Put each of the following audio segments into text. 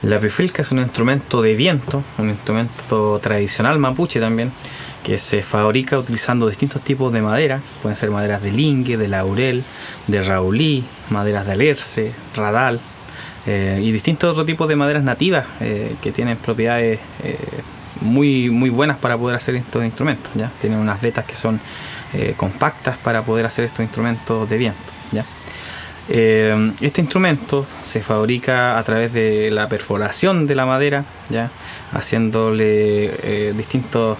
La pifilca es un instrumento de viento, un instrumento tradicional mapuche también, que se fabrica utilizando distintos tipos de madera. Pueden ser maderas de lingue, de laurel, de raulí, maderas de alerce, radal y distintos otros tipos de maderas nativas que tienen propiedades muy buenas para poder hacer estos instrumentos, ¿ya? Tienen unas vetas que son compactas para poder hacer estos instrumentos de viento, ¿ya? Este instrumento se fabrica a través de la perforación de la madera, ¿ya? Haciéndole distintas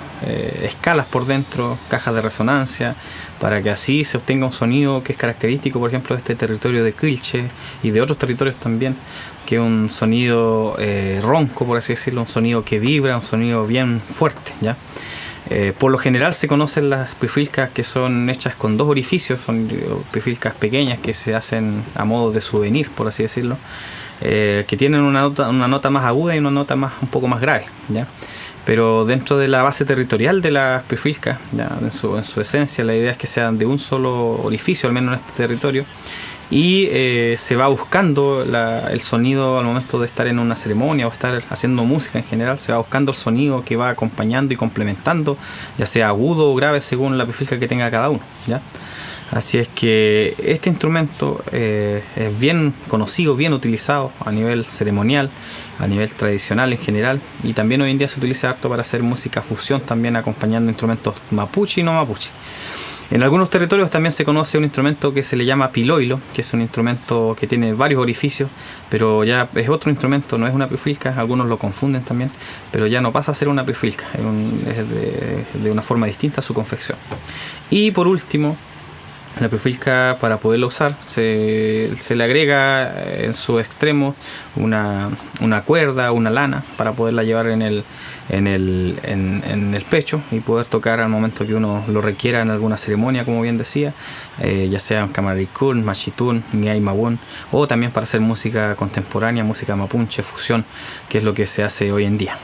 escalas por dentro, cajas de resonancia, para que así se obtenga un sonido que es característico, por ejemplo, de este territorio de Quilche y de otros territorios también, que es un sonido ronco, por así decirlo, un sonido que vibra, un sonido bien fuerte, ¿ya? Por lo general se conocen las pifilcas que son hechas con dos orificios, son pifilcas pequeñas que se hacen a modo de souvenir, por así decirlo, que tienen una nota más aguda y una nota un poco más grave, ¿ya? Pero dentro de la base territorial de las pifilcas, ¿ya? En su esencia, la idea es que sean de un solo orificio, al menos en este territorio, y se va buscando el sonido al momento de estar en una ceremonia o estar haciendo música en general. Se va buscando el sonido que va acompañando y complementando, ya sea agudo o grave según la pifilca que tenga cada uno, ¿ya? Así es que este instrumento es bien conocido, bien utilizado a nivel ceremonial, a nivel tradicional en general, y también hoy en día se utiliza harto para hacer música fusión, también acompañando instrumentos mapuche y no mapuche. En algunos territorios también se conoce un instrumento que se le llama piloilo, que es un instrumento que tiene varios orificios, pero ya es otro instrumento, no es una pifilca. Algunos lo confunden también, pero ya no pasa a ser una pifilca, es de una forma distinta a su confección. Y por último, la pifilca, para poderla usar, se le agrega en su extremo una cuerda, una lana, para poderla llevar en el pecho y poder tocar al momento que uno lo requiera en alguna ceremonia, como bien decía, ya sea en camaricún, machitún, miay mawón, o también para hacer música contemporánea, música mapuche, fusión, que es lo que se hace hoy en día.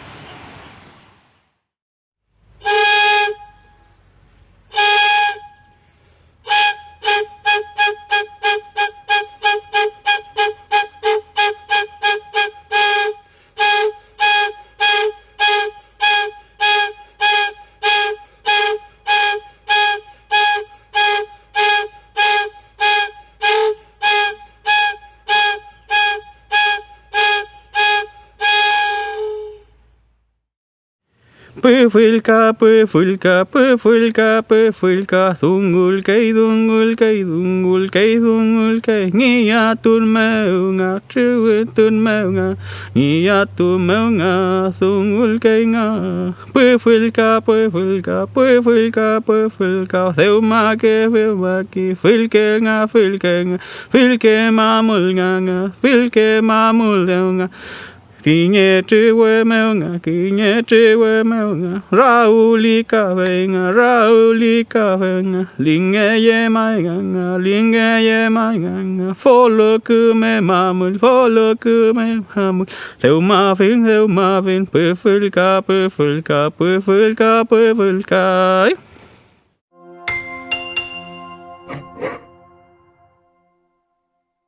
Pifilca, pifilca, pifilca, pifilca, dungul kay, dungul kay, dungul kay, dungul kay, ngiya tun meunga, chiwi tun meunga, ngiya tun meunga, dungul kay nga, pifilca, pifilca, pifilca, pifilca, theuma ke, filke nga, filke mamul nga, filke mamul nga. Kiñe chiwe meunga, Rauli ka venga, linge ye maiganga, follow me mamul, Theuma fin, pifilca, pifilca, pifilca, pifilca.